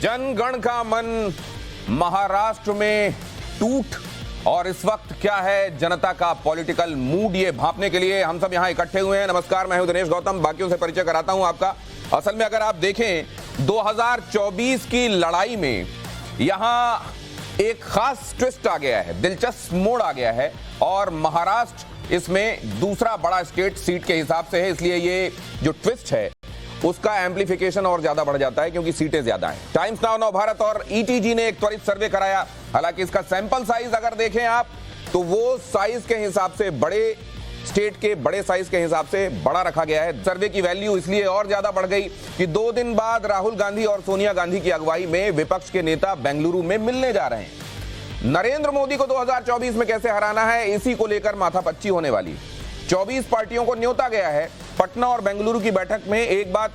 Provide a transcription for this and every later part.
जनगण का मन महाराष्ट्र में टूट और इस वक्त क्या है जनता का पॉलिटिकल मूड, ये भांपने के लिए हम सब यहां इकट्ठे हुए हैं। नमस्कार, मैं हूं दिनेश गौतम, बाकियों से परिचय कराता हूं आपका। असल में अगर आप देखें 2024 की लड़ाई में यहां एक खास ट्विस्ट आ गया है, दिलचस्प मोड़ आ गया है और महाराष्ट्र इसमें दूसरा बड़ा स्टेट सीट के हिसाब से है, इसलिए ये जो ट्विस्ट है उसका एम्प्लीफिकेशन और ज्यादा बढ़ जाता है क्योंकि सीटें ज्यादा हैं। टाइम्स नाउ नवभारत और ईटीजी ने एक त्वरित सर्वे कराया। हालांकि इसका सैंपल साइज अगर देखें आप तो वो साइज के हिसाब से बड़े स्टेट के बड़े साइज के हिसाब से बड़ा रखा गया है। सर्वे की वैल्यू इसलिए और ज्यादा बढ़ गई कि 2 दिन बाद राहुल गांधी और सोनिया गांधी की अगुवाई में विपक्ष के नेता बेंगलुरु में मिलने जा रहे हैं। नरेंद्र मोदी को 2024 में कैसे हराना है, इसी को लेकर माथापच्ची होने वाली। 24 पार्टियों को न्योता गया है। पटना और बेंगलुरु की बैठक में एक बात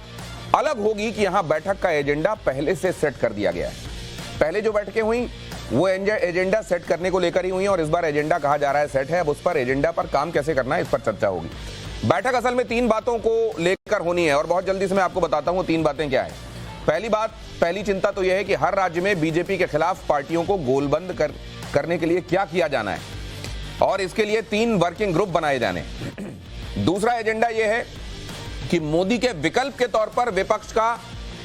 अलग होगी कि यहां बैठक का एजेंडा पहले से सेट कर दिया गया है। पहले जो बैठकें हुई वो एजेंडा सेट करने को लेकर ही हुई और इस बार एजेंडा कहा जा रहा है सेट है। अब उस पर एजेंडा पर काम कैसे करना है इस पर चर्चा होगी। बैठक असल में 3 बातों को लेकर होनी है और बहुत जल्दी से मैं आपको बताता हूं 3 बातें क्या है। पहली चिंता तो यह है कि हर राज्य में बीजेपी के खिलाफ पार्टियों को गोलबंद करने के लिए क्या किया जाना है और इसके लिए 3 वर्किंग ग्रुप बनाए जाने। दूसरा एजेंडा यह है कि मोदी के विकल्प के तौर पर विपक्ष का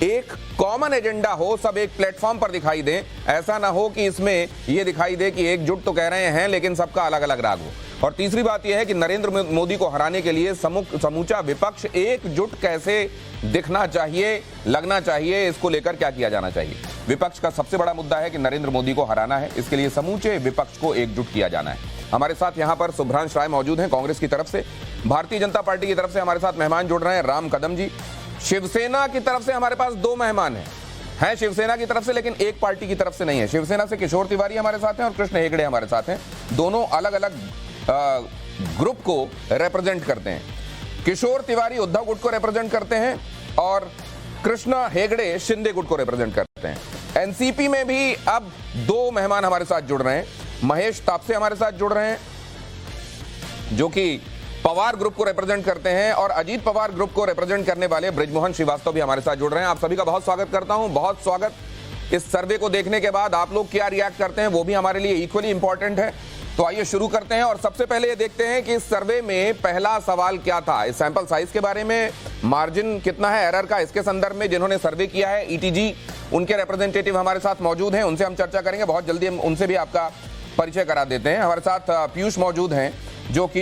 एक कॉमन एजेंडा हो, सब एक प्लेटफॉर्म पर दिखाई दे। ऐसा ना हो कि इसमें यह दिखाई दे कि एकजुट तो कह रहे हैं लेकिन सबका अलग अलग राग हो। और तीसरी बात यह है कि नरेंद्र मोदी को हराने के लिए समूचा विपक्ष एकजुट कैसे दिखना चाहिए, लगना चाहिए, इसको लेकर क्या किया जाना चाहिए। विपक्ष का सबसे बड़ा मुद्दा है कि नरेंद्र मोदी को हराना है, इसके लिए समूचे विपक्ष को एकजुट किया जाना है। हमारे साथ यहां पर सुभ्रांश राय मौजूद हैं कांग्रेस की तरफ से। भारतीय जनता पार्टी की तरफ से हमारे साथ मेहमान जुड़ रहे हैं राम कदम जी। शिवसेना की तरफ से हमारे पास 2 मेहमान हैं शिवसेना की तरफ से, लेकिन एक पार्टी की तरफ से नहीं है। शिवसेना से किशोर तिवारी हमारे साथ हैं और कृष्ण हेगड़े हमारे साथ हैं। दोनों अलग अलग ग्रुप को रिप्रेजेंट करते हैं। किशोर तिवारी उद्धव गुट को रिप्रेजेंट करते हैं और कृष्ण हेगड़े शिंदे गुट को रिप्रेजेंट करते हैं। एनसीपी में भी अब 2 मेहमान हमारे साथ जुड़ रहे हैं। महेश तापसे हमारे साथ जुड़ रहे हैं जो कि पवार ग्रुप को रिप्रेजेंट करते हैं और अजीत पवार ग्रुप को रिप्रेजेंट करने वाले ब्रिजमोहन श्रीवास्तव भी हमारे साथ जुड़ रहे हैं। आप सभी का बहुत स्वागत करता हूं। बहुत स्वागत। इस सर्वे को देखने के बाद आप लोग क्या रिएक्ट करते हैं वो भी हमारे लिए इक्वली इंपॉर्टेंट है। तो आइए शुरू करते हैं और सबसे पहले ये देखते हैं कि इस सर्वे में पहला सवाल क्या था। इस सैंपल साइज के बारे में, मार्जिन कितना है एरर का, इसके संदर्भ में जिन्होंने सर्वे किया है ईटीजी उनके रिप्रेजेंटेटिव हमारे साथ मौजूद हैं, उनसे हम चर्चा करेंगे। बहुत जल्दी हम उनसे भी आपका परिचय करा देते हैं। हमारे साथ पीयूष मौजूद हैं जो कि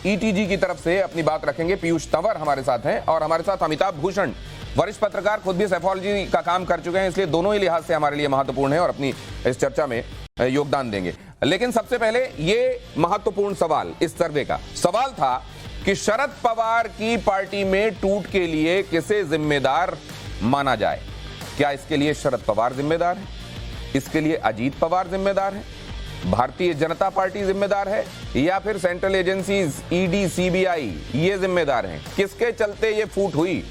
ईटीजी की तरफ से अपनी बात रखेंगे। पीयूष तंवर हमारे साथ हैं और हमारे साथ अमिताभ भूषण, वरिष्ठ पत्रकार, खुद भी सेफोलॉजी का काम कर चुके हैं, इसलिए दोनों ही लिहाज से हमारे लिए महत्वपूर्ण है और अपनी इस चर्चा में योगदान देंगे। लेकिन सबसे पहले ये महत्वपूर्ण सवाल इस सर्वे का सवाल था कि शरद पवार की पार्टी में टूट के लिए किसे जिम्मेदार माना जाए। क्या इसके लिए शरद पवार जिम्मेदार है, इसके लिए अजीत पवार जिम्मेदार है, भारतीय जनता पार्टी जिम्मेदार है या फिर सेंट्रल एजेंसीज ईडी सीबीआई ये जिम्मेदार हैं? किसके चलते ये फूट हुई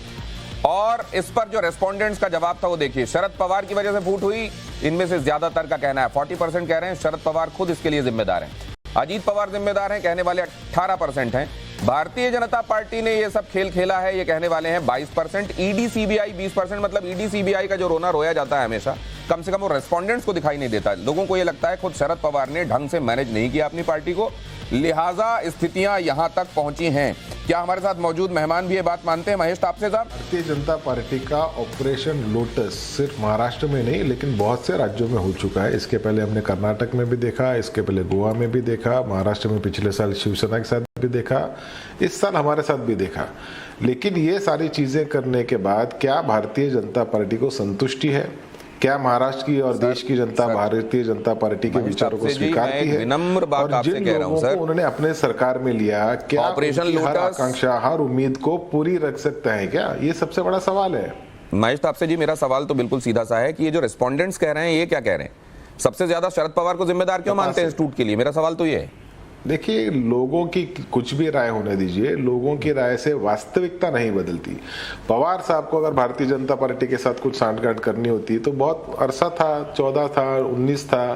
और इस पर जो रेस्पोंडेंट्स का जवाब था वो देखिए। शरद पवार की वजह से फूट हुई, इनमें से ज्यादातर का कहना है 40% कह रहे हैं शरद पवार खुद इसके लिए जिम्मेदार हैं। अजीत पवार जिम्मेदार हैं कहने वाले 18% हैं। भारतीय जनता पार्टी ने ये सब खेल खेला है ये कहने वाले हैं 22%। ED CBI 20%। मतलब ईडी सीबीआई का जो रोना रोया जाता है हमेशा, कम से कम वो रेस्पोंडेंट्स को दिखाई नहीं देता। लोगों को ये लगता है खुद शरद पवार ने ढंग से मैनेज नहीं किया अपनी पार्टी को, लिहाजा स्थितियां यहां तक पहुंची हैं। क्या हमारे साथ मौजूद मेहमान भी ये बात मानते हैं? महेश तापसे साहब। भारतीय जनता पार्टी का ऑपरेशन लोटस सिर्फ महाराष्ट्र में नहीं लेकिन बहुत से राज्यों में हो चुका है। इसके पहले हमने कर्नाटक में भी देखा, इसके पहले गोवा में भी देखा, महाराष्ट्र में पिछले साल शिवसेना के साथ भी देखा, इस साल हमारे साथ भी देखा। लेकिन ये सारी चीजें करने के बाद क्या भारतीय जनता पार्टी को संतुष्टि है? क्या महाराष्ट्र की और देश की जनता भारतीय जनता पार्टी के विचारों को स्वीकारती है? विनम्र बात आपसे कह रहा हूं सर, उन्होंने अपने सरकार में लिया, क्या ऑपरेशन हर आकांक्षा हर उम्मीद को पूरी रख सकता है क्या? ये सबसे बड़ा सवाल है। महेश तापसे जी, मेरा सवाल तो बिल्कुल सीधा सा है कि ये जो रेस्पोंडेंट्स कह रहे हैं ये क्या कह रहे हैं? सबसे ज्यादा शरद पवार को जिम्मेदार क्यों मानते हैं इस टूट के लिए? मेरा सवाल तो ये है। देखिए, लोगों की कुछ भी राय होने दीजिए, लोगों की राय से वास्तविकता नहीं बदलती। पवार साहब को अगर भारतीय जनता पार्टी के साथ कुछ सांठगांठ करनी होती तो बहुत अरसा था, 14 था, 19 था,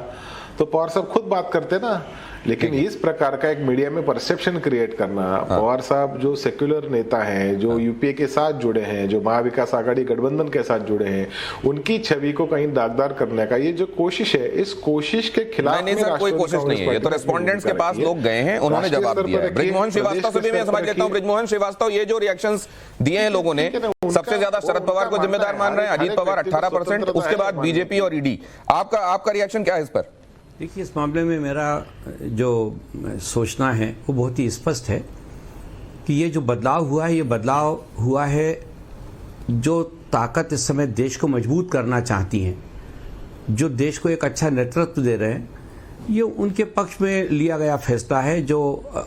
तो पवार साहब खुद बात करते ना। लेकिन इस प्रकार का एक मीडिया में परसेप्शन क्रिएट करना, पवार साहब जो सेक्युलर नेता हैं, जो यूपीए के साथ जुड़े हैं, जो महाविकास आघाड़ी गठबंधन के साथ जुड़े हैं, उनकी छवि को कहीं दागदार करने का ये जो कोशिश है, इस कोशिश के खिलाफ नहीं सर, कोई कोशिश नहीं है। ये तो रेस्पोंडेंट्स के पास लोग गए हैं, उन्होंने जवाब दिया है। ब्रिजमोहन श्रीवास्तव से भी मैं समझ लेता हूं। ब्रिजमोहन श्रीवास्तव, ये जो रिएक्शंस दिए हैं लोगों ने, सबसे ज्यादा शरद पवार को जिम्मेदार मान रहे हैं, अजीत पवार 18%, उसके बाद बीजेपी और ईडी। आपका रिएक्शन क्या है इस पर? देखिए, इस मामले में मेरा जो सोचना है वो बहुत ही स्पष्ट है कि ये जो बदलाव हुआ है, ये बदलाव हुआ है जो ताकत इस समय देश को मजबूत करना चाहती हैं, जो देश को एक अच्छा नेतृत्व दे रहे हैं, ये उनके पक्ष में लिया गया फैसला है जो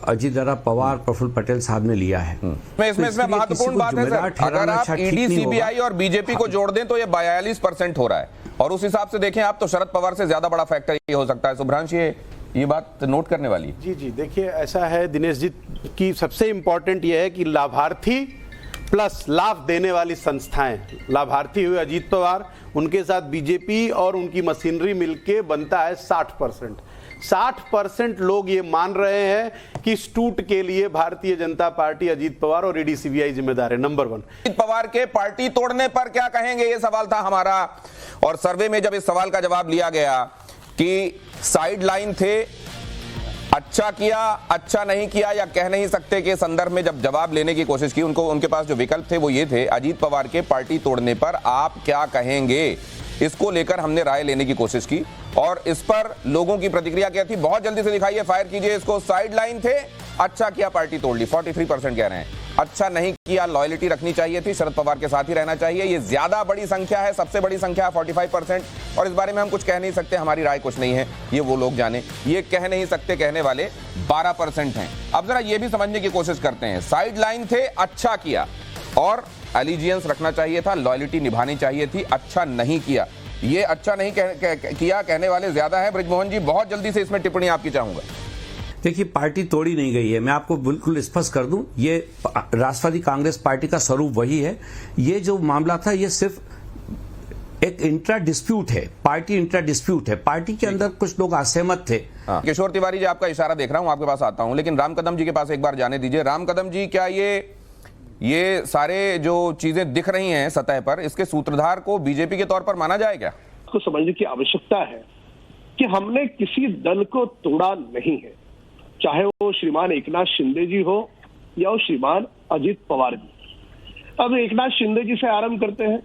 अजीत पवार, प्रफुल्ल पटेल साहब ने लिया है। इसमें महत्वपूर्ण बात है सर, अगर आप ईडी, सीबीआई और बीजेपी को जोड़ दें तो ये 42% हो रहा है, और उस हिसाब से देखें आप तो शरद पवार से ज्यादा बड़ा फैक्टर ये हो सकता है। सुभ्रांश, ये बात नोट करने वाली है। जी, देखिए ऐसा है दिनेश जी की सबसे इंपॉर्टेंट ये है कि लाभार्थी प्लस लाभ देने वाली संस्थाएं, लाभार्थी हुए अजीत पवार, उनके साथ बीजेपी और उनकी मशीनरी मिलके बनता है 60%। 60% लोग ये मान रहे हैं कि इस टूट के लिए भारतीय जनता पार्टी, अजीत पवार और ईडी सीबीआई जिम्मेदार है। नंबर 1, अजीत पवार के पार्टी तोड़ने पर क्या कहेंगे, ये सवाल था हमारा। और सर्वे में जब इस सवाल का जवाब लिया गया कि साइड लाइन थे, अच्छा किया, अच्छा नहीं किया या कह नहीं सकते के संदर्भ में जब जवाब लेने की कोशिश की, उनके पास जो विकल्प थे वो ये थे, अजीत पवार के पार्टी तोड़ने पर आप क्या कहेंगे, इसको लेकर हमने राय लेने की कोशिश की। और इस पर लोगों की प्रतिक्रिया क्या थी, बहुत जल्दी से दिखाइए, फायर कीजिए इसको। साइड लाइन थे, अच्छा किया, पार्टी तोड़ ली, 43% कह रहे हैं। अच्छा नहीं किया, लॉयल्टी रखनी चाहिए थी, शरद पवार के साथ ही रहना चाहिए, ये ज्यादा बड़ी संख्या है, सबसे बड़ी संख्या है 45%। और इस बारे में हम कुछ कह नहीं सकते, हमारी राय कुछ नहीं है, ये वो लोग जाने। ये कह नहीं सकते कहने वाले 12% हैं। अब जरा ये भी समझने की कोशिश करते हैं, साइड लाइन थे, अच्छा किया, और एलिजियंस रखना चाहिए था, लॉयल्टी निभानी चाहिए थी, अच्छा नहीं किया। ये अच्छा नहीं किया कहने वाले ज्यादा है। ब्रिजमोहन जी, बहुत जल्दी से इसमें टिप्पणी आपकी चाहूंगा। देखिए, पार्टी तोड़ी नहीं गई है, मैं आपको बिल्कुल स्पष्ट कर दूं, ये राष्ट्रवादी कांग्रेस पार्टी का स्वरूप वही है। ये जो मामला था ये सिर्फ एक इंट्रा डिस्प्यूट है, पार्टी इंट्रा डिस्प्यूट है, पार्टी के अंदर कुछ लोग असहमत थे। किशोर तिवारी जी, आपका इशारा देख रहा हूं, आपके पास आता हूं, लेकिन राम कदम जी के पास एक बार जाने दीजिए। राम कदम जी, क्या ये सारे जो चीजें दिख रही हैं सतह पर, इसके सूत्रधार को बीजेपी के तौर पर माना जाए क्या? को समझने की आवश्यकता है कि हमने किसी दल को तोड़ा नहीं है, चाहे वो श्रीमान एकनाथ शिंदे जी हो या वो श्रीमान अजीत पवार जी। अब एकनाथ शिंदे जी से आरंभ करते हैं।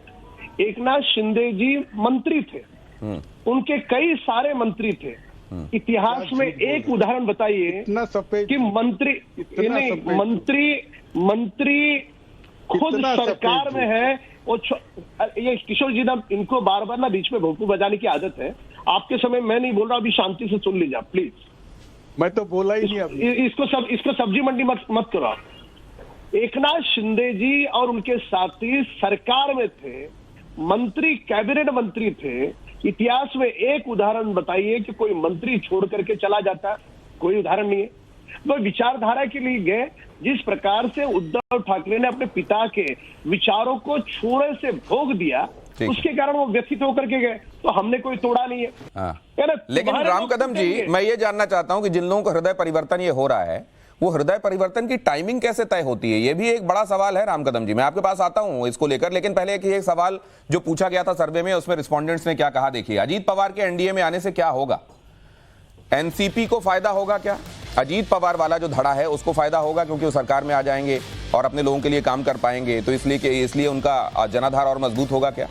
एकनाथ शिंदे जी मंत्री थे, उनके कई सारे मंत्री थे। इतिहास में एक उदाहरण बताइए कि मंत्री खुद सरकार में है। वो ये किशोर जी ना, इनको बार बार ना बीच में भोंपू बजाने की आदत है। आपके समय मैं नहीं बोल रहा, अभी शांति से सुन लीजिए प्लीज। मैं तो बोला ही नहीं अभी। इसको सब्जी मंडी मत करो आप। एकनाथ शिंदे जी और उनके साथी सरकार में थे, मंत्री, कैबिनेट मंत्री थे। इतिहास में एक उदाहरण बताइए कि कोई मंत्री छोड़ करके चला जाता है? कोई उदाहरण नहीं है। वो विचारधारा के लिए गए, जिस प्रकार से उद्धव ठाकरे ने अपने पिता के विचारों को छोड़े से भोग दिया, उसके कारण वो व्यथित होकर के गए। तो हमने कोई तोड़ा नहीं है। लेकिन राम कदम जी, मैं ये जानना चाहता हूं कि जिन लोगों का हृदय परिवर्तन ये हो रहा है, वो हृदय परिवर्तन की टाइमिंग कैसे तय होती है? ये भी एक बड़ा सवाल है राम कदम जी। मैं आपके पास आता हूं इसको लेकर, लेकिन पहले एक सवाल जो पूछा गया था सर्वे में, उसमें रिस्पोंडेंट्स ने क्या कहा, देखिए। अजीत पवार के एनडीए में आने से क्या होगा? एनसीपी को फायदा होगा क्या? अजीत पवार वाला जो धड़ा है उसको फायदा होगा क्योंकि वो सरकार में आ जाएंगे और अपने लोगों के लिए काम कर पाएंगे, तो इसलिए उनका जनाधार और मजबूत होगा क्या?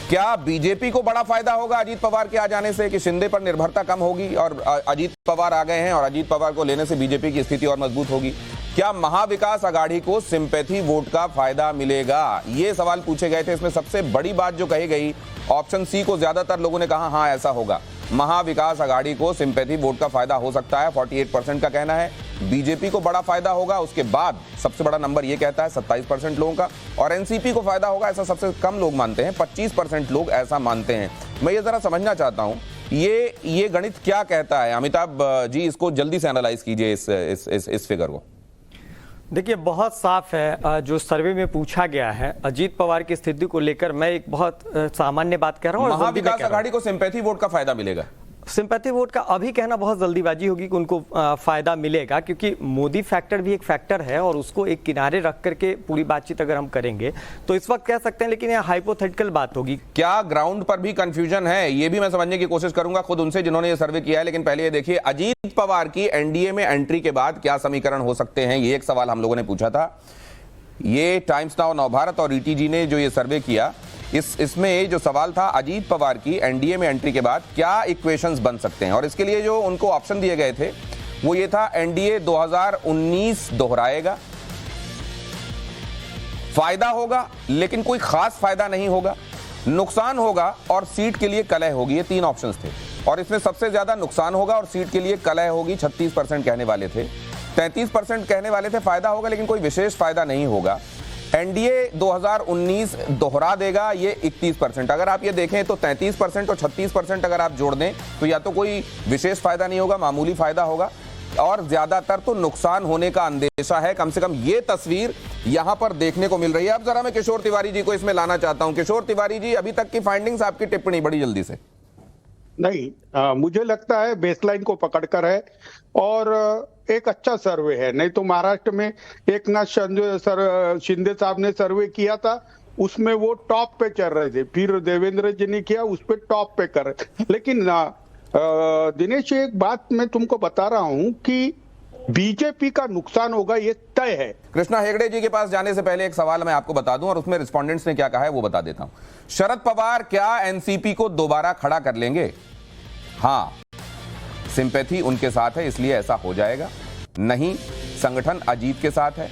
क्या बीजेपी को बड़ा फायदा होगा अजीत पवार के आ जाने से कि शिंदे पर निर्भरता कम होगी और अजीत पवार आ गए हैं और अजीत पवार को लेने से बीजेपी की स्थिति और मजबूत होगी? क्या महाविकास आघाड़ी को सिंपैथी वोट का फायदा मिलेगा? ये सवाल पूछे गए थे। इसमें सबसे बड़ी बात जो कही गई, ऑप्शन सी को ज्यादातर लोगों ने कहा हाँ ऐसा होगा, महाविकास आघाड़ी को सिंपैथी वोट का फायदा हो सकता है, 48% का कहना है। बीजेपी को बड़ा फायदा होगा, उसके बाद सबसे बड़ा नंबर ये कहता है 27% लोगों का, और एनसीपी को फायदा होगा, ऐसा सबसे कम लोग मानते हैं, 25% लोग ऐसा मानते हैं। मैं ये जरा समझना चाहता हूं ये गणित क्या कहता है। अमिताभ जी, इसको जल्दी से एनालाइज कीजिए इस फिगर को। देखिए, बहुत साफ है जो सर्वे में पूछा गया है अजीत पवार की स्थिति को लेकर। मैं एक बहुत सामान्य बात कह रहा हूँ, महाविकास आघाड़ी को सिंपैथी वोट का फायदा मिलेगा। सिंपैथी वोट का अभी कहना बहुत जल्दीबाजी होगी कि उनको फायदा मिलेगा, क्योंकि मोदी फैक्टर भी एक फैक्टर है और उसको एक किनारे रख करके पूरी बातचीत अगर हम करेंगे तो इस वक्त कह सकते हैं, लेकिन यह हाइपोथेटिकल बात होगी। क्या ग्राउंड पर भी कंफ्यूजन है, ये भी मैं समझने की कोशिश करूंगा खुद उनसे जिन्होंने ये सर्वे किया है। लेकिन पहले ये देखिए, अजीत पवार की एनडीए में एंट्री के बाद क्या समीकरण हो सकते हैं, ये एक सवाल हम लोगों ने पूछा था। ये टाइम्स नाउ नवभारत और ईटीजी ने जो ये सर्वे किया, इसमें जो सवाल था, अजीत पवार की एनडीए में एंट्री के बाद क्या इक्वेशंस बन सकते हैं, और इसके लिए जो उनको ऑप्शन दिए गए थे वो ये था, एनडीए 2019 दोहराएगा, फायदा होगा लेकिन कोई खास फायदा नहीं होगा, नुकसान होगा और सीट के लिए कलह होगी। ये 3 ऑप्शंस थे और इसमें सबसे ज्यादा नुकसान होगा और सीट के लिए कलह होगी 36% कहने वाले थे, 33% कहने वाले थे फायदा होगा लेकिन कोई विशेष फायदा नहीं होगा। एनडीए 2019 दोहरा देगा, ये 31%। अगर आप ये देखें तो 33% और 36% अगर आप जोड़ दें तो या तो कोई विशेष फायदा नहीं होगा, मामूली फायदा होगा, और ज्यादातर तो नुकसान होने का अंदेशा है। कम से कम ये तस्वीर यहां पर देखने को मिल रही है। अब जरा मैं किशोर तिवारी जी को इसमें लाना चाहता हूं। किशोर तिवारी जी, अभी तक की फाइंडिंग्स, आपकी टिप्पणी बड़ी जल्दी से। नहीं, मुझे लगता है बेसलाइन को पकड़कर है और एक अच्छा सर्वे है। नहीं तो महाराष्ट्र में एकनाथ शिंदे साहब ने सर्वे किया था, उसमें वो टॉप पे चल रहे थे, फिर देवेंद्र जी ने किया, उस पे टॉप पे कर रहे। लेकिन दिनेश, एक बात मैं तुमको बता रहा हूं कि बीजेपी का नुकसान होगा, ये तय है। कृष्णा हेगड़े जी के पास जाने से पहले एक सवाल मैं आपको बता दूं और उसमें रिस्पोंडेंट्स ने क्या कहा है वो बता देता हूं। शरद पवार क्या एनसीपी को दोबारा खड़ा कर लेंगे? हां, सिंपैथी उनके साथ है इसलिए ऐसा हो जाएगा। नहीं, संगठन अजीत के साथ है।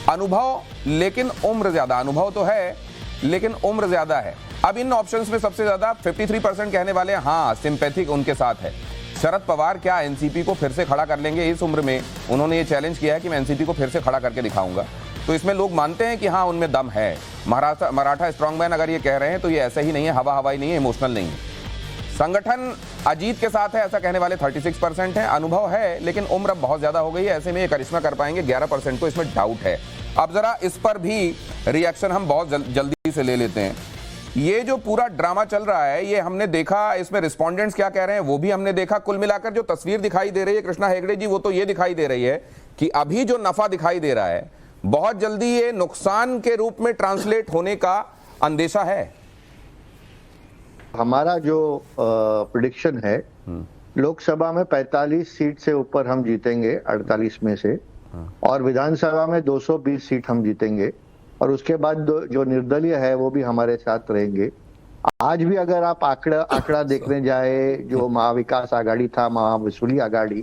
अनुभव लेकिन उम्र ज्यादा, अनुभव तो है लेकिन उम्र ज्यादा है। अब इन ऑप्शंस में सबसे ज्यादा 53% कहने वाले हां, सिंपैथी उनके साथ है। शरद पवार क्या एनसीपी को फिर से खड़ा कर लेंगे इस उम्र में? उन्होंने ये चैलेंज किया है कि मैं एनसीपी को फिर से खड़ा करके दिखाऊंगा। तो इसमें लोग मानते हैं कि हां, उनमें दम है। मराठा स्ट्रांगमैन अगर ये कह रहे हैं तो ये ऐसा ही नहीं है, हवा हवाई नहीं है, इमोशनल नहीं है। संगठन अजीत के साथ है ऐसा कहने वाले 36% हैं। अनुभव है लेकिन उम्र बहुत ज्यादा हो गई है, ऐसे में ये करिश्मा कर पाएंगे 11% को इसमें डाउट है। अब जरा इस पर भी रिएक्शन हम बहुत जल्दी से ले लेते हैं। ये जो पूरा ड्रामा चल रहा है ये हमने देखा, इसमें रिस्पोंडेंट्स क्या कह रहे हैं वो भी हमने देखा। कुल मिलाकर जो तस्वीर दिखाई दे रही है कृष्णा हेगड़े जी, वो तो ये दिखाई दे रही है कि अभी जो नफा दिखाई दे रहा है बहुत जल्दी ये नुकसान के रूप में ट्रांसलेट होने का अंदेशा है। हमारा जो प्रेडिक्शन है, लोकसभा में 45 सीट से ऊपर हम जीतेंगे 48 में से, और विधानसभा में 220 सीट हम जीतेंगे, और उसके बाद जो निर्दलीय है वो भी हमारे साथ रहेंगे। आज भी अगर आप आंकड़ा देखने जाए, जो महाविकास आघाड़ी था, महावसूली आघाड़ी,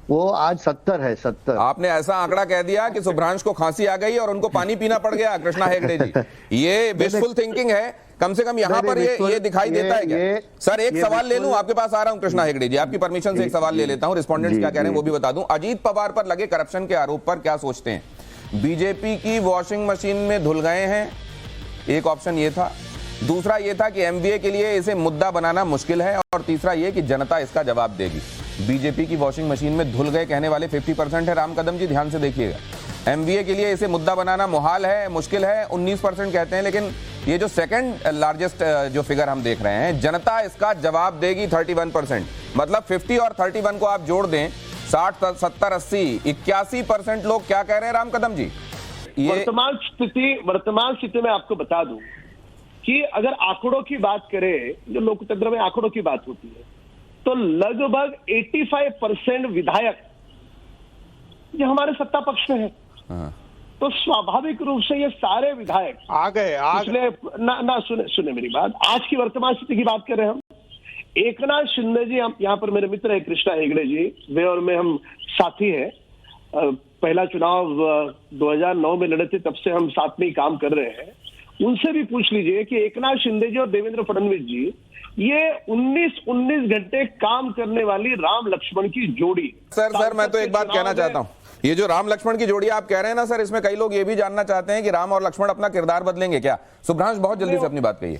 वो आज 70 है। 70। आपने ऐसा आंकड़ा कह दिया कि सुभ्रांश को खांसी आ गई और उनको पानी पीना पड़ गया। कृष्णा हेगड़े जी, ये विशफुल थिंकिंग है। कम से कम यहाँ पर ये दिखाई देता है क्या? सर, एक सवाल ले लूं, आपके पास आ रहा हूं कृष्णा हेगड़े जी, आपकी परमिशन से एक सवाल ले लेता हूं। रिस्पोंडेंट्स क्या कह रहे हैं वो भी बता दूं। अजीत पवार पर लगे करप्शन के आरोप पर क्या सोचते हैं? बीजेपी की वॉशिंग मशीन में धुल गए हैं, एक ऑप्शन ये था। दूसरा ये था कि एमवीए के लिए इसे मुद्दा बनाना मुश्किल है, और तीसरा ये कि जनता इसका जवाब देगी। बीजेपी की वॉशिंग मशीन में धुल गए कहने वाले 50% है। राम कदम जी, ध्यान से देखिएगा। एमवीए के लिए इसे मुद्दा बनाना मुहाल है, मुश्किल है, 19% कहते हैं। लेकिन ये जो सेकंड लार्जेस्ट जो फिगर हम देख रहे हैं, जनता इसका जवाब देगी 31%। मतलब 50 और 31 को आप जोड़ दें, 60, 70, 80, 81% लोग क्या कह रहे हैं राम कदम जी? वर्तमान स्थिति में आपको बता दूं कि अगर आंकड़ों की बात करें, जो लोकतंत्र में आंकड़ों की बात होती है, तो लगभग 85% विधायक जो हमारे सत्ता पक्ष में है। तो स्वाभाविक रूप से ये सारे विधायक आ गए। सुने मेरी बात, आज की वर्तमान स्थिति की बात कर रहे हैं हम। एकनाथ शिंदे जी, हम यहाँ पर मेरे मित्र है कृष्णा हेगड़े जी, वे और मैं हम साथी हैं। पहला चुनाव 2009 में लड़े थे, तब से हम साथ में ही काम कर रहे हैं। उनसे भी पूछ लीजिए कि एकनाथ शिंदे जी और देवेंद्र फडणवीस जी, ये 19 घंटे काम करने वाली राम लक्ष्मण की जोड़ी। सर मैं तो एक बात कहना चाहता हूं, ये जो राम लक्ष्मण की जोड़ी आप कह रहे हैं ना सर, इसमें कई लोग ये भी जानना चाहते हैं कि राम और लक्ष्मण अपना किरदार बदलेंगे क्या? सुभ्रांश, बहुत जल्दी से अपनी बात कहिए।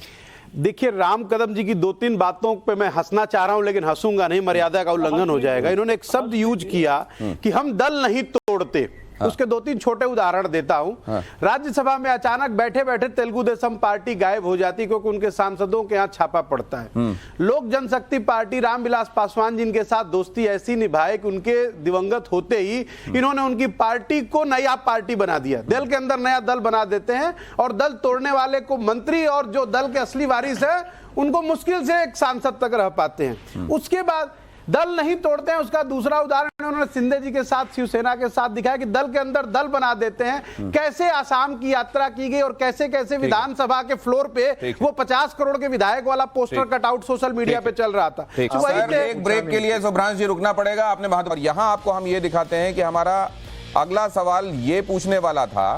देखिए, राम कदम जी की 2-3 बातों पे मैं हंसना चाह रहा हूं, लेकिन हंसूंगा नहीं, मर्यादा का उल्लंघन हो जाएगा। इन्होंने एक शब्द यूज किया कि हम दल नहीं तोड़ते। उसके 2-3 छोटे उदाहरण देता हूं। राज्यसभा में अचानक बैठे बैठे तेलुगु देशम पार्टी गायब हो जाती क्योंकि उनके सांसदों के यहाँ छापा पड़ता है। लोक जनशक्ति पार्टी रामविलास पासवान जी के साथ दोस्ती ऐसी निभाए कि उनके दिवंगत होते ही इन्होंने उनकी पार्टी को नया पार्टी बना दिया। दल के अंदर नया दल बना देते हैं और दल तोड़ने वाले को मंत्री और जो दल के असली वारिस है उनको मुश्किल से एक सांसद तक रह पाते हैं। उसके बाद दल नहीं तोड़ते हैं। उसका दूसरा उदाहरण उन्होंने शिंदे जी के साथ शिवसेना के साथ दिखाया कि दल के अंदर दल बना देते हैं। कैसे आसाम की यात्रा की गई और कैसे कैसे विधानसभा के फ्लोर पे वो 50 करोड़ के विधायक वाला पोस्टर कटआउट सोशल मीडिया पे चल रहा था। एक ब्रेक के लिए सुभ्रांश जी रुकना पड़ेगा। आपने बात, यहां आपको हम ये दिखाते हैं कि हमारा अगला सवाल ये पूछने वाला था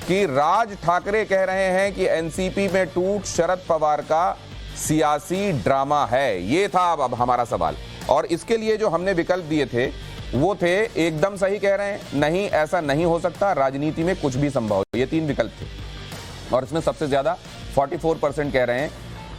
कि राज ठाकरे कह रहे हैं कि एनसीपी में टूट शरद पवार का सियासी ड्रामा है। ये था अब हमारा सवाल, और इसके लिए जो हमने विकल्प दिए थे वो थे एकदम सही कह रहे हैं, नहीं ऐसा नहीं हो सकता, राजनीति में कुछ भी संभव। ये 3 विकल्प थे और इसमें सबसे ज्यादा 44% कह रहे हैं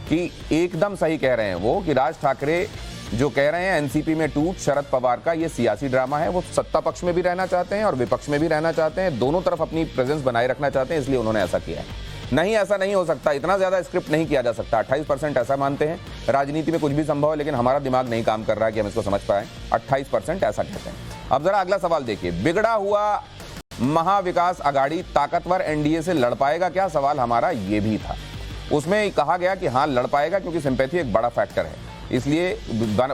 कि एकदम सही कह रहे हैं वो, कि राज ठाकरे जो कह रहे हैं एनसीपी में टूट शरद पवार का ये सियासी ड्रामा है। वो सत्ता पक्ष में भी रहना चाहते हैं और विपक्ष में भी रहना चाहते हैं, दोनों तरफ अपनी प्रेजेंस बनाए रखना चाहते हैं, इसलिए उन्होंने ऐसा किया है। नहीं, ऐसा नहीं हो सकता, इतना ज्यादा स्क्रिप्ट नहीं किया जा सकता। 28% ऐसा मानते हैं, राजनीति में कुछ भी संभव है, लेकिन हमारा दिमाग नहीं काम कर रहा है कि हम इसको समझ पाए। 28% ऐसा कहते हैं। अब जरा अगला सवाल देखिए, बिगड़ा हुआ महाविकास अघाड़ी ताकतवर एनडीए से लड़ पाएगा क्या? सवाल हमारा ये भी था। उसमें कहा गया कि हाँ लड़ पाएगा, क्योंकि सिंपैथी एक बड़ा फैक्टर है, इसलिए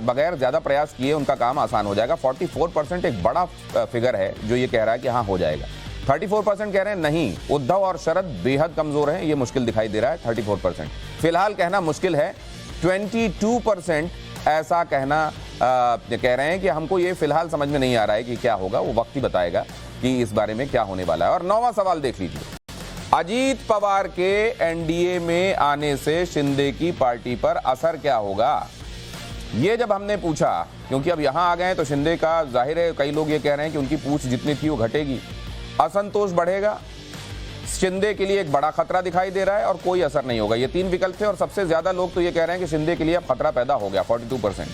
बगैर ज्यादा प्रयास किए उनका काम आसान हो जाएगा। 44% एक बड़ा फिगर है जो ये कह रहा है कि हाँ हो जाएगा। 34% कह रहे हैं नहीं, उद्धव और शरद बेहद कमजोर हैं, ये मुश्किल दिखाई दे रहा है। 34% फिलहाल कहना मुश्किल है। 22% ऐसा कहना कह रहे हैं कि हमको ये फिलहाल समझ में नहीं आ रहा है कि क्या होगा, वो वक्त ही बताएगा कि इस बारे में क्या होने वाला है। और 9वां सवाल देख लीजिए, अजीत पवार के एनडीए में आने से शिंदे की पार्टी पर असर क्या होगा? ये जब हमने पूछा, क्योंकि अब यहां आ गए तो शिंदे का जाहिर है, कई लोग ये कह रहे हैं कि उनकी पूछ जितनी थी वो घटेगी, असंतोष बढ़ेगा, शिंदे के लिए एक बड़ा खतरा दिखाई दे रहा है और कोई असर नहीं होगा। ये 3 विकल्प थे और सबसे ज्यादा लोग तो ये कह रहे हैं कि शिंदे के लिए अब खतरा पैदा हो गया, 42%,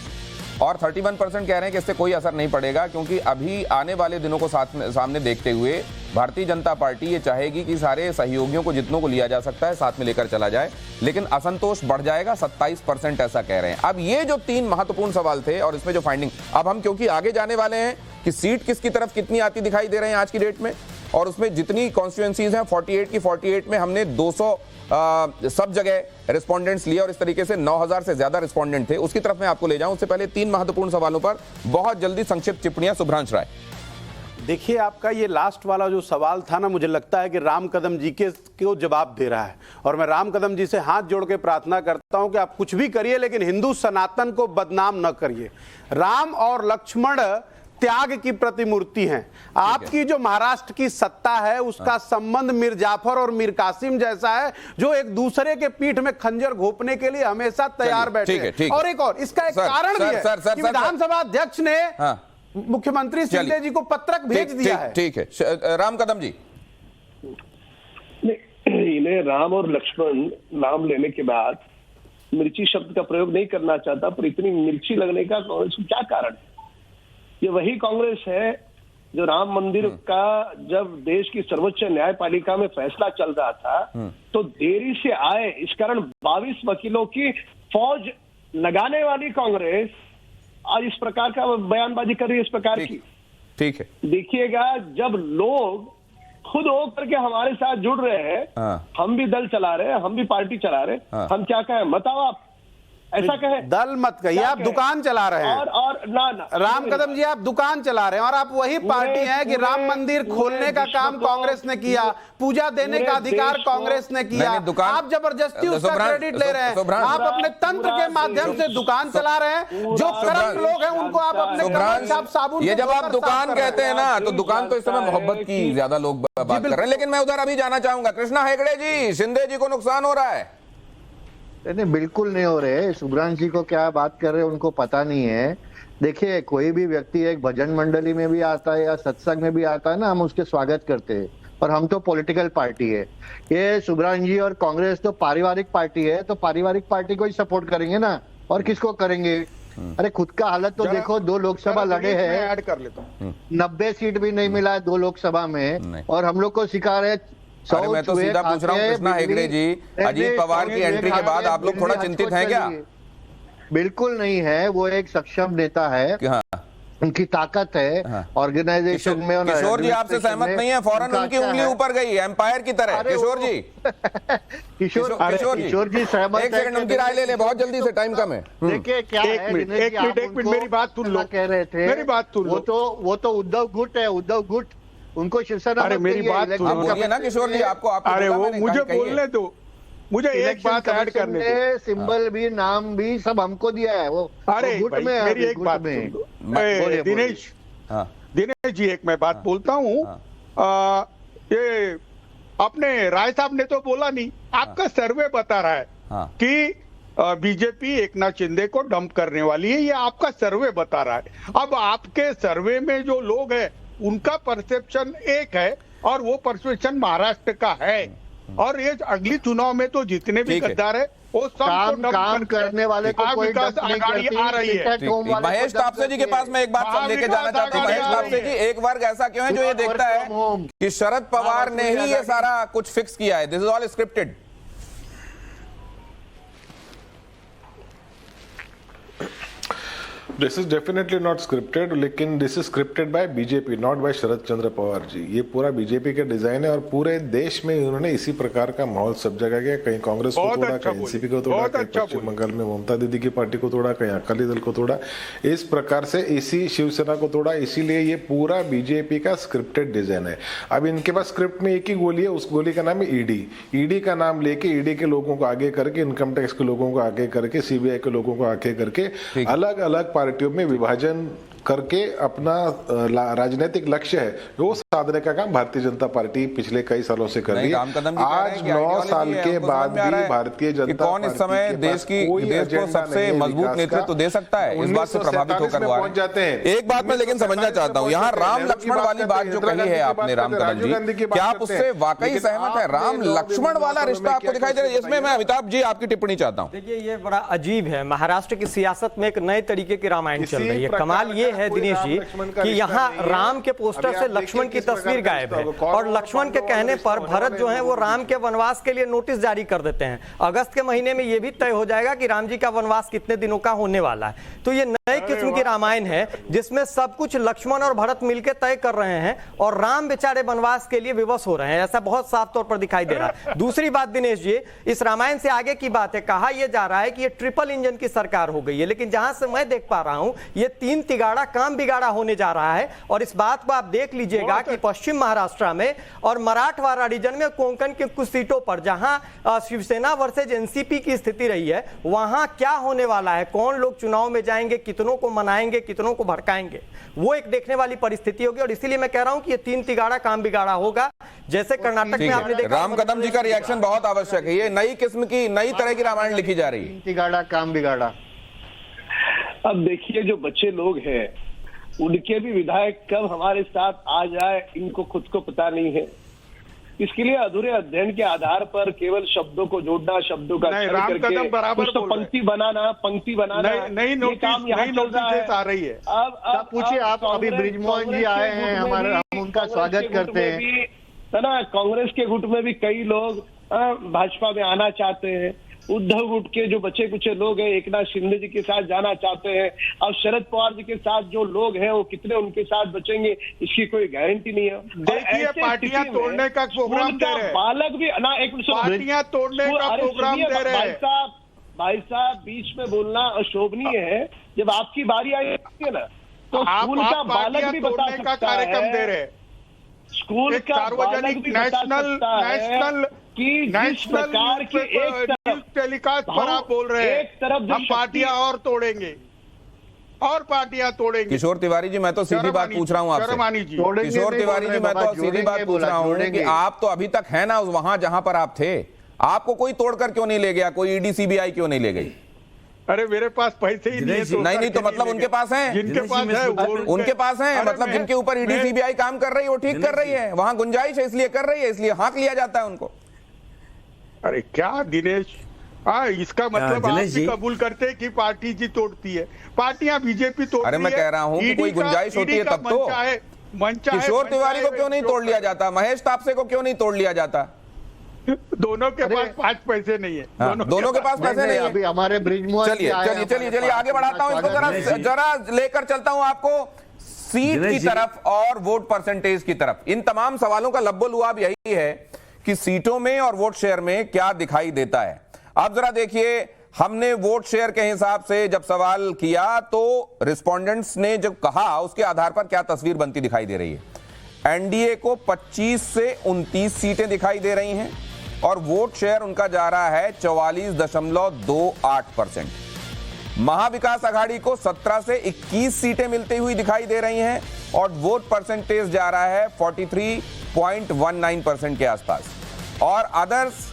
और 31% कह रहे हैं कि इससे कोई असर नहीं पड़ेगा, क्योंकि अभी आने वाले दिनों को सामने देखते हुए भारतीय जनता पार्टी ये चाहेगी कि सारे सहयोगियों को, जितनों को लिया जा सकता है, साथ में लेकर चला जाए, लेकिन असंतोष बढ़ जाएगा, 27% ऐसा कह रहे हैं। अब ये जो 3 महत्वपूर्ण सवाल थे और इसमें जो फाइंडिंग, अब हम क्योंकि आगे जाने वाले हैं कि सीट किसकी तरफ कितनी आती दिखाई दे रहे हैं आज की डेट में, और उसमें जितनी कॉन्स्टिट्यूएंसीज हैं 48 की 48 में हमने 200 सब जगह रिस्पोंडेंट्स लिए और इस तरीके से 9000 से ज्यादा रिस्पोंडेंट थे, उसकी तरफ मैं आपको ले जाऊं। उससे पहले 3 महत्वपूर्ण सवालों पर बहुत जल्दी संक्षिप्त टिप्पणियां। सुभ्रांश राय, देखिए, आपका ये लास्ट वाला जो सवाल था ना, मुझे लगता है कि राम कदम जी के को जवाब दे रहा है, और मैं राम कदम जी से हाथ जोड़ के प्रार्थना करता हूं कि आप कुछ भी करिए लेकिन हिंदू सनातन को बदनाम न करिए। राम और लक्ष्मण त्याग की प्रतिमूर्ति हैं। आपकी जो महाराष्ट्र की सत्ता है उसका संबंध मीर जाफर और मीर कासिम जैसा है, जो एक दूसरे के पीठ में खंजर घोंपने के लिए हमेशा तैयार बैठे हैं। और एक और इसका एक कारण भी है कि विधानसभा अध्यक्ष ने मुख्यमंत्री शिंदे जी को पत्रक भेज दिया है। ठीक है, राम कदम जी। इन्हें राम और लक्ष्मण नाम लेने के बाद मिर्ची शब्द का प्रयोग नहीं करना चाहता, पर इतनी मिर्ची लगने का क्या कारण है? ये वही कांग्रेस है जो राम मंदिर का जब देश की सर्वोच्च न्यायपालिका में फैसला चल रहा था तो देरी से आए, इस कारण 22 वकीलों की फौज लगाने वाली कांग्रेस आज इस प्रकार का बयानबाजी कर रही है, इस प्रकार की। ठीक है, देखिएगा, जब लोग खुद हो करके हमारे साथ जुड़ रहे हैं, हम भी दल चला रहे हैं, हम भी पार्टी चला रहे हैं, हम क्या कहें? बताओ आप, ऐसा कहें? दल मत कहिए, आप दुकान चला रहे हैं। और ना राम कदम जी, आप दुकान चला रहे हैं और आप वही पार्टी हैं कि राम मंदिर खोलने का काम कांग्रेस ने किया, पूजा देने का अधिकार कांग्रेस ने किया। आप जबरदस्ती उसका क्रेडिट ले रहे हैं। आप अपने तंत्र के माध्यम से दुकान चला रहे हैं। जो करप्ट लोग हैं उनको आप अपने साबुन, ये जब आप दुकान कहते हैं ना, तो दुकान तो इस समय मोहब्बत की ज्यादा लोग बात कर रहे हैं। लेकिन मैं उधर अभी जाना चाहूंगा, कृष्णा हेगड़े जी, शिंदे जी को नुकसान हो रहा है? नहीं, बिल्कुल नहीं हो रहे। सुभ्रांश जी को क्या बात कर रहे हैं उनको पता नहीं है। देखिए, कोई भी व्यक्ति एक भजन मंडली में भी आता है या सत्संग में भी आता है ना, हम उसके स्वागत करते हैं, और हम तो पॉलिटिकल पार्टी है। ये सुभ्रांश जी और कांग्रेस तो पारिवारिक पार्टी है, तो पारिवारिक पार्टी को ही सपोर्ट करेंगे ना, और किसको करेंगे? अरे खुद का हालत तो देखो, 2 लोकसभा लड़े हैं, ऐड कर लेता हूँ। 90 सीट भी नहीं मिला है 2 लोकसभा में, और हम लोग को सिखा रहे अरे मैं तो सीधा पूछ रहा हूँ कृष्णा हेगड़े जी, अजीत पवार की एंट्री के बाद आप लोग थोड़ा चिंतित हैं क्या? बिल्कुल नहीं है, वो एक सक्षम नेता है, उनकी ताकत है ऑर्गेनाइजेशन में। किशोर जी आपसे सहमत नहीं है? फौरन उनकी उंगली ऊपर गई एम्पायर की तरह। किशोर जी किशोर जी सहमत, एक सेकंड उनकी राय ले ले, बहुत जल्दी से, टाइम कम है। देखिए क्या है, एक मिनट मेरी बात सुन लो, कह रहे थे मेरी बात सुन लो। वो तो उद्धव गुट है, उद्धव गुट, उनको शिवसेना। अरे मेरी बात सुनो, बोलिए ना किशोर जी, आपको अरे वो मुझे बोलने दो, मुझे एक बात ऐड करने दो। सिंबल भी, नाम भी सब हमको दिया है वो। अरे गुट में, मेरी एक बात सुन लो दिनेश जी, एक मैं बात बोलता हूँ। ये अपने राय साहब ने तो बोला नहीं, आपका सर्वे बता रहा है कि बीजेपी एकनाथ शिंदे को डंप करने वाली है, ये आपका सर्वे बता रहा है। अब आपके सर्वे में जो लोग हैं उनका परसेप्शन एक है और वो परसेप्शन महाराष्ट्र का है, और ये अगली चुनाव में तो जितने भी गद्दार है वो सब काम करने वाले को कोई विकास आघाड़ी आ रही है। महेश तापसे जी के पास मैं एक बात लेके जाना चाहता हूँ। महेश तापसे जी, एक वर्ग ऐसा क्यों है जो ये देखता है कि शरद पवार ने ही ये सारा कुछ फिक्स किया है? This is all scripted. This is definitely not scripted, लेकिन this is scripted by BJP, not by Sharad Chandra Pawar ji. ये पूरा बीजेपी का डिजाइन है और पूरे देश में उन्होंने इसी प्रकार का माहौल सब जगह किया। कहीं कांग्रेस को तोड़ा, कहीं एनसीपी को तोड़ा, कहीं पश्चिम बंगाल में ममता दीदी की पार्टी को तोड़ा, कहीं अकाली दल को तोड़ा, इस प्रकार से इसी शिवसेना को तोड़ा। इसीलिए ये पूरा बीजेपी का स्क्रिप्टेड डिजाइन है। अब इनके पास स्क्रिप्ट में एक ही गोली है, उस गोली का नाम है ईडी। ईडी का नाम लेके ईडी के लोगों को आगे करके, इनकम टैक्स के लोगों को आगे करके, सीबीआई के लोगों को आगे करके, अलग अलग पार्टियों में विभाजन करके अपना राजनीतिक लक्ष्य है वो साधने का काम भारतीय जनता पार्टी पिछले कई सालों से कर रही है। आज 9 साल के बाद भी भारतीय जनता कौन इस समय देश को सबसे मजबूत नेतृत्व दे सकता है, इस बात से प्रभावित होकर पहुंच जाते हैं। एक बात मैं लेकिन समझना चाहता हूँ, यहाँ राम लक्ष्मण वाली बात जो कही है आपने राम कदम जी, क्या आप उससे वाकई सहमत है? राम लक्ष्मण वाला रिश्ता आपको दिखाई दे रहा है? इसमें मैं अमिताभ जी आपकी टिप्पणी चाहता हूँ। देखिए ये बड़ा अजीब है, महाराष्ट्र की सियासत में एक नए तरीके की रामायण चल रही है। कमाल ये है दिनेश जी कि यहाँ राम के पोस्टर से लक्ष्मण की तस्वीर गायब है, और लक्ष्मण के कहने पर भरत जो है वो राम के वनवास के लिए नोटिस जारी कर देते हैं। अगस्त के महीने में ये भी तय हो जाएगा कि राम जी का वनवास कितने दिनों का होने वाला है। तो ये नए किस्म की रामायण है जिसमें सब कुछ लक्ष्मण और भरत मिलकर तय कर रहे हैं और राम बेचारे वनवास के लिए विवश हो रहे हैं, ऐसा बहुत साफ तौर पर दिखाई दे रहा है। दूसरी बात दिनेश जी, इस रामायण से आगे की बात है, कहा यह जा रहा है कि ये ट्रिपल इंजन की सरकार हो गई है, लेकिन जहां से मैं देख पा रहा हूं ये 3 तिगाड़ा काम बिगाड़ा होने जा रहा है। और इस बात को आप देख लीजिएगा कि पश्चिम महाराष्ट्र में और मराठवाड़ा रीजन में, कोंकण के कुछ सीटों पर जहां शिवसेना वर्सेज एनसीपी की स्थिति रही है, वहां क्या होने वाला है, कौन लोग चुनाव में जाएंगे, कितनों को मनाएंगे, कितनों को भड़काएंगे, वो एक देखने वाली परिस्थिति होगी। और इसीलिए मैं कह रहा हूं कि ये 3 तिगाड़ा काम बिगाड़ा होगा, जैसे कर्नाटक में आपने देखा। राम कदम जी का रिएक्शन बहुत आवश्यक है। ये नई किस्म की, नई तरह की रामायण लिखी जा रही है। तिगाड़ा काम बिगाड़ा। अब देखिए जो बच्चे लोग हैं उनके भी विधायक कब हमारे साथ आ जाए इनको खुद को पता नहीं है। इसके लिए अधूरे अध्ययन के आधार पर केवल शब्दों को जोड़ना, शब्दों का कुछ तो पंक्ति बनाना नहीं काम यहाँ चल रहा है। आ रही है। अब पूछिए आप, अभी ब्रिजमोहन जी आए हैं हमारे, हम उनका स्वागत करते हैं, है ना। कांग्रेस के गुट में भी कई लोग भाजपा में आना चाहते हैं। उद्धव गुट के जो बचे कुचे लोग हैं एकनाथ शिंदे जी के साथ जाना चाहते हैं। अब शरद पवार जी के साथ जो लोग हैं वो कितने उनके साथ बचेंगे इसकी कोई गारंटी नहीं है। देखिए पार्टियां तोड़ने का प्रोग्राम दे रहे हैं, बालक भी ना, एक पार्टियां तोड़ने का प्रोग्राम दे रहे हैं। भाई साहब बीच में बोलना अशोभनीय है। जब आपकी बारी आई है ना तो स्कूल का बालक भी बता सकता है, कार्यक्रम दे रहे हैं। स्कूल का सार्वजनिक नेशनल कि जिस प्रकार की एक टेलीकास्ट पर आप बोल रहे हैं, एक तरफ हम पार्टियां और तोड़ेंगे और पार्टियां तोड़ेंगे। किशोर तिवारी जी मैं तो सीधी बात पूछ रहा हूं आपसे। किशोर तिवारी जी मैं तो सीधी बात पूछ रहा हूं कि आप तो अभी तक है ना वहां जहां पर आप थे, आपको कोई तोड़कर क्यों नहीं ले गया, कोई ईडी सीबीआई क्यों नहीं ले गई? अरे मेरे पास पैसे ही नहीं तो मतलब उनके पास है, जिनके पास है उनके पास है, मतलब जिनके ऊपर ईडी सीबीआई काम कर रही है वो ठीक कर रही है, वहां गुंजाइश है इसलिए कर रही है, इसलिए हाँक लिया जाता है उनको। अरे क्या दिनेश, हाँ, इसका मतलब आप दिनेश भी जी। कबूल करते हैं कि पार्टी जी तोड़ती है, पार्टियां बीजेपी तोड़ती है। अरे मैं कह रहा हूं कि कोई गुंजाइश होती है तब तो। किशोर तिवारी को क्यों नहीं तोड़ लिया जाता? महेश तापसे को क्यों नहीं तोड़ लिया जाता? दोनों के पास 5 पैसे नहीं है। हाँ, दोनों के पास पैसे नहीं है। अभी हमारे ब्रिजमोहन चलिए चलिए चलिए चलिए आगे बढ़ाता हूं इसको, जरा लेकर चलता हूं आपको सीट की तरफ और वोट परसेंटेज की तरफ। इन तमाम सवालों का लब्बो-लुआब यही है कि सीटों में और वोट शेयर में क्या दिखाई देता है। आप जरा देखिए, हमने वोट शेयर के हिसाब से जब सवाल किया तो रिस्पोंडेंट्स ने जब कहा उसके आधार पर क्या तस्वीर बनती दिखाई दे रही है। एनडीए को 25 से 29 सीटें दिखाई दे रही हैं और वोट शेयर उनका जा रहा है 44.28%। महाविकास आघाड़ी को 17 से 21 सीटें मिलती हुई दिखाई दे रही हैं और वोट परसेंटेज जा रहा है 43.19% के आसपास। और अदर्स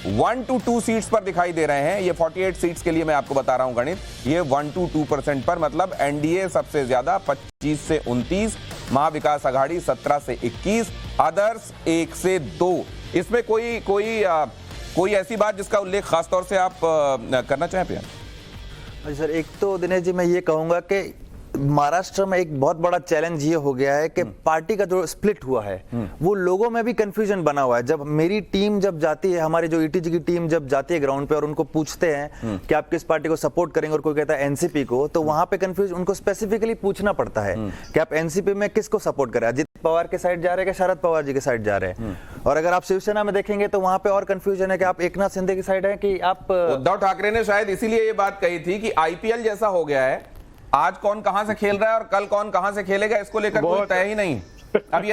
1 to 2 सीट्स पर दिखाई दे रहे हैं। ये 48 सीट्स के लिए मैं आपको बता रहा हूं गणित, ये 1 to 2% पर, मतलब एनडीए सबसे ज्यादा 25 से 29, महाविकास आघाड़ी 17 से 21, अदर्स 1 से 2। इसमें कोई ऐसी बात जिसका उल्लेख खासतौर से आप करना चाहें प्रिया? सर, एक तो दिनेश जी मैं ये कहूंगा कि महाराष्ट्र में एक बहुत बड़ा चैलेंज ये हो गया है कि पार्टी का जो स्प्लिट हुआ है वो लोगों में भी कंफ्यूजन बना हुआ है। जब मेरी टीम जब जाती है, हमारी जो ईटीजी की टीम जब जाती है ग्राउंड पे और उनको पूछते हैं कि आप किस पार्टी को सपोर्ट करेंगे और कोई कहता है एनसीपी को, तो वहां पे कंफ्यूज उनको स्पेसिफिकली पूछना पड़ता है कि आप एनसीपी में किसको सपोर्ट करें, अजित पवार के साइड जा रहे हैं कि शरद पवार जी के साइड जा रहे हैं। और अगर आप शिवसेना में देखेंगे तो वहां पे और कंफ्यूजन है कि आप एकनाथ शिंदे की साइड है कि आप उद्धव ठाकरे ने शायद इसीलिए ये बात कही थी कि आईपीएल जैसा हो गया है, आज कौन कहां से खेल रहा है और कल कौन कहां से खेलेगा इसको लेकर कोई तय ही नहीं। अब ये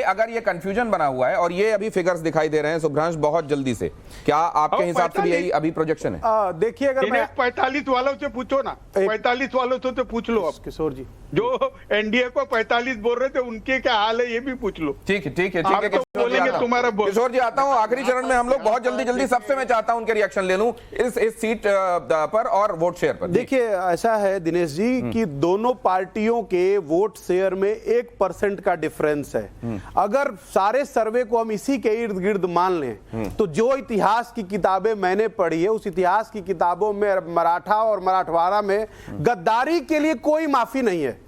अगर ये कंफ्यूजन बना हुआ है और ये अभी फिगर्स दिखाई दे रहे हैं सुभ्रांश बहुत जल्दी से, क्या आपके हिसाब से भी यही अभी प्रोजेक्शन है? देखिए, अगर मैं 45 वालों से पूछो ना, 45 वालों से तो पूछ लो आप, किशोर जी जो एनडीए को 45 बोल रहे थे उनके क्या हाल है ये भी पूछ लो। ठीक है आप तो बोलेंगे तुम्हारा किशोर जी आता हूं आखिरी चरण में, हम लोग बहुत जल्दी सबसे मैं चाहता हूं उनके रिएक्शन ले लूं इस सीट पर और वोट शेयर पर। देखिए, ऐसा है दिनेश जी कि दोनों पार्टियों के वोट शेयर में 1% का डिफरेंस है। अगर सारे सर्वे को हम इसी के इर्द गिर्द मान लें तो जो इतिहास की किताबें मैंने पढ़ी है उस इतिहास की किताबों में मराठा और मराठवाड़ा में गद्दारी के लिए कोई माफी नहीं है।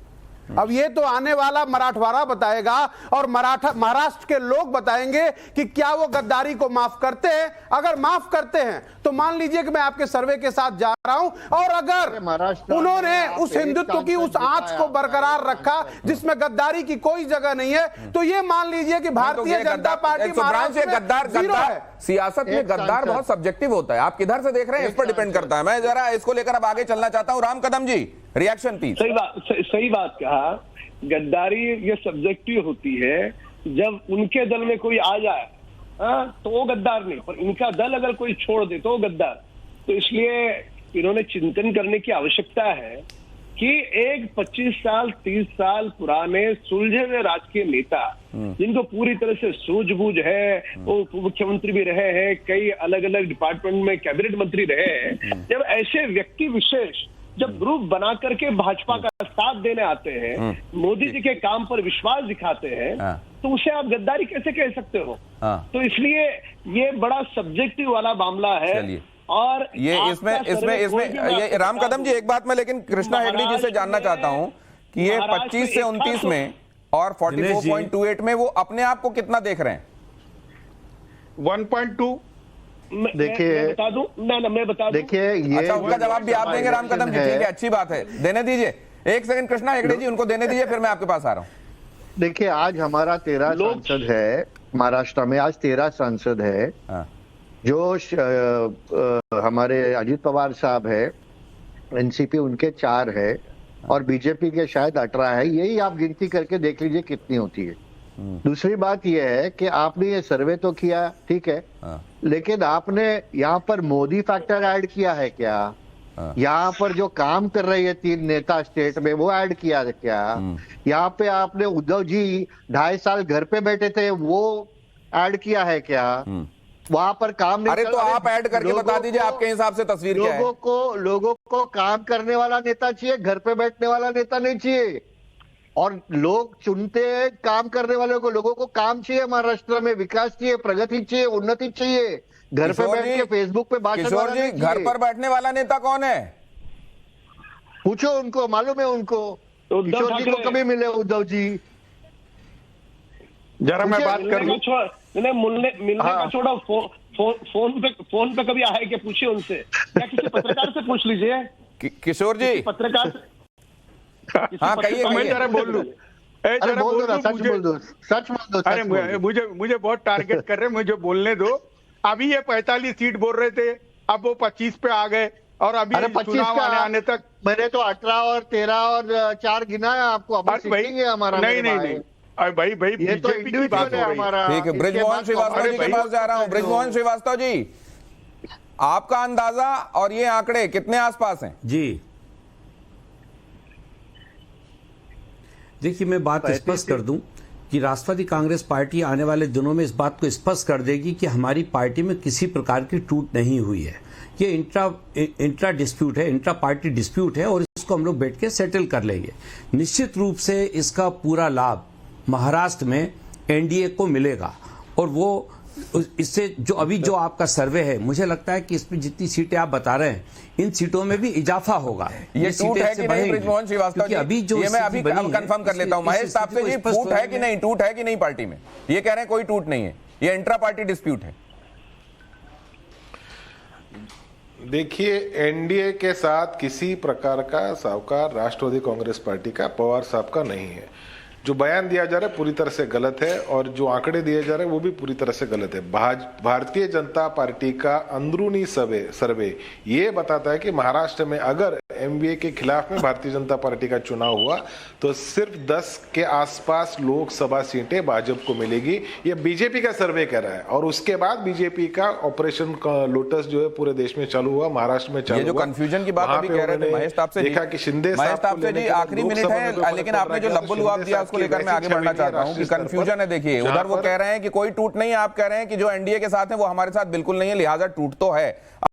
अब ये तो आने वाला मराठवाड़ा बताएगा और महाराष्ट्र के लोग बताएंगे कि क्या वो गद्दारी को माफ करते हैं। अगर माफ करते हैं तो मान लीजिए कि मैं आपके सर्वे के साथ जा रहा हूं, और अगर उन्होंने उस हिंदुत्व की उस आंच को बरकरार रखा जिसमें गद्दारी की कोई जगह नहीं है, तो ये मान लीजिए कि भारतीय जनता पार्टी गद्दार सियासत में गद्दार बहुत सब्जेक्टिव होता है। आप किधर से देख रहे हैं इस पर डिपेंड करता है। मैं जरा इसको लेकर अब आगे चलना चाहता हूं। राम कदम जी, रिएक्शन प्लीज। सही बात कहा। गद्दारी ये सब्जेक्टिव होती है। जब उनके दल में कोई आ जाए तो वो गद्दार नहीं, पर इनका दल अगर कोई छोड़ दे तो वो गद्दार। तो इसलिए इन्होंने चिंतन करने की आवश्यकता है कि एक 25 साल 30 साल पुराने सुलझे हुए राजकीय नेता जिनको पूरी तरह से सूझबूझ है, वो मुख्यमंत्री भी रहे हैं, कई अलग अलग डिपार्टमेंट में कैबिनेट मंत्री रहे हैं, जब ऐसे व्यक्ति विशेष जब ग्रुप बना करके भाजपा का साथ देने आते हैं, मोदी जी के काम पर विश्वास दिखाते हैं, तो उसे आप गद्दारी कैसे कह सकते हो? तो इसलिए ये बड़ा सब्जेक्टिव वाला मामला है। और ये इसमें ये राम कदम जी, एक बात मैं लेकिन कृष्णा हेगड़े जी से जानना चाहता हूं कि ये 25 से 29 में और 44.28 में वो अपने आप को कितना देख रहे हैं? 1.2। देखिए, बता दूं ना मैं बता दूं। देखिए, ये अच्छा, उनका जवाब भी आप देंगे राम कदम जी? ठीक है, अच्छी बात है, देने दीजिए। एक सेकंड कृष्णा हेगड़े जी, उनको देने दीजिए, फिर मैं आपके पास आ रहा हूं। देखिए, आज हमारा 13 सांसद है महाराष्ट्र में, आज 13 सांसद है। जो हमारे अजित पवार साहब है, एनसीपी उनके 4 है और बीजेपी के शायद 18 है। यही आप गिनती करके देख लीजिए कितनी होती है। दूसरी बात यह है कि आपने ये सर्वे तो किया, ठीक है, लेकिन आपने यहाँ पर मोदी फैक्टर ऐड किया है क्या? यहाँ पर जो काम कर रही है 3 नेता स्टेट में, वो ऐड किया है क्या? यहाँ पे आपने उद्धव जी 2.5 साल घर पे बैठे थे, वो ऐड किया है क्या? वहां पर काम नहीं। अरे तो आप ऐड करके बता दीजिए आपके हिसाब से तस्वीर क्या है? लोगों को काम करने वाला नेता चाहिए, घर पे बैठने वाला नेता नहीं चाहिए। और लोग चुनते हैं काम करने वालों को। लोगों को काम चाहिए, महाराष्ट्र में विकास चाहिए, प्रगति चाहिए, उन्नति चाहिए। घर पे बैठ के फेसबुक पे भाषण किशोर जी, घर पर बैठने वाला नेता कौन है? पूछो उनको, मालूम है उनको। तो उद्धव किशोर जी को ठाकरे। कभी मिले उद्धव जी? जरा मैं बात मिलने करूं। का मिलने हाँ। का छोड़ा, फोन पे कभी आए कि पूछिए उनसे, या किसी पत्रकार से पूछ लीजिए। किशोर जी, पत्रकार से हाँ कहिए मैं कहिए। जरा बोल लूं। अरे जरा बोल दो ना, सच मुझे- बोल दो, सच बोल दो, अरे सच बोल दो। मुझे बहुत टारगेट कर रहे हैं, मुझे बोलने दो। अभी ये 45 सीट बोल रहे थे, अब वो 25 पे आ गए, और अभी अरे 25 चुनाव का आने तक। मैंने तो 18 और 13 और 4 गिना है आपको। अब अरे भाई, सीटिंग है हमारा। नहीं मेरे नहीं भाई। नहीं, अरे भाई ये तो बीजेपी की बात इंडिविजुअल हो है रही है। हमारा। ठीक है, इसके ब्रिजमोहन बाद श्रीवास्तव अरे जी के भाई, पास जा रहा हूं। ब्रिजमोहन श्रीवास्तव जी, आपका अंदाजा और ये आंकड़े कितने आसपास हैं? जी, देखिए मैं बात स्पष्ट कर दूं कि राष्ट्रवादी कांग्रेस पार्टी आने वाले दिनों में इस बात को स्पष्ट कर देगी कि हमारी पार्टी में किसी प्रकार की टूट नहीं हुई है। ये इंट्रा डिस्प्यूट है, इंट्रा पार्टी डिस्प्यूट है, और इसको हम लोग बैठ के सेटल कर लेंगे। निश्चित रूप से इसका पूरा लाभ महाराष्ट्र में एनडीए को मिलेगा, और वो इससे जो आपका सर्वे है, मुझे लगता है कि इसमें जितनी सीटें आप बता रहे हैं, इन सीटों में भी इजाफा होगा। ये टूट है कि नहीं ब्रिजमोहन श्रीवास्तव जी? अभी जो ये मैं अभी स्थिति बनी है, कंफर्म कर लेता हूं। इस महेश साहब से स्थिति जी, को स्पष्ट टूट है कि होने नहीं, टूट है कि नहीं पार्टी में? ये कह रहे हैं कोई टूट नहीं है, ये इंट्रा पार्टी डिस्प्यूट है। देखिए, एनडीए के साथ किसी प्रकार का सावकार राष्ट्रवादी कांग्रेस पार्टी का, पवार साहब का नहीं है। जो बयान दिया जा रहा है पूरी तरह से गलत है, और जो आंकड़े दिए जा रहे हैं वो भी पूरी तरह से गलत है। भारतीय जनता पार्टी का अंदरूनी सर्वे ये बताता है कि महाराष्ट्र में अगर एमवीए के खिलाफ में भारतीय जनता पार्टी का चुनाव हुआ तो सिर्फ 10 के आसपास लोकसभा सीटें भाजपा को मिलेगी। ये बीजेपी का सर्वे कर रहा है, और उसके बाद बीजेपी का ऑपरेशन लोटस जो है पूरे देश में चालू हुआ, महाराष्ट्र में चालू ये जो हुआ। कंफ्यूजन की बात वहां अभी पे कह रहे थे उन्होंने महेश साहब से, देखा कि शिंदे महेश साहब साहब को से लेने जी के बाद आखिरी मिनट लोकसभा में है, जो फर्क लेकिन पड़ आपने जो रहा है, लब्बुल तो लुआब शिंदे दिया साहब उसको की लेकर मैं वैसी आगे बढ़ना छवि नहीं है चाहता हूं कि राष्ट्रीय स्तर पर। कंफ्यूजन है। देखिए, जहां उधर वो पर- कह रहे हैं कि कोई टूट नहीं है, आप कह रहे हैं कि जो एनडीए के साथ है वो हमारे साथ बिल्कुल नहीं है, लिहाजा टूट तो है।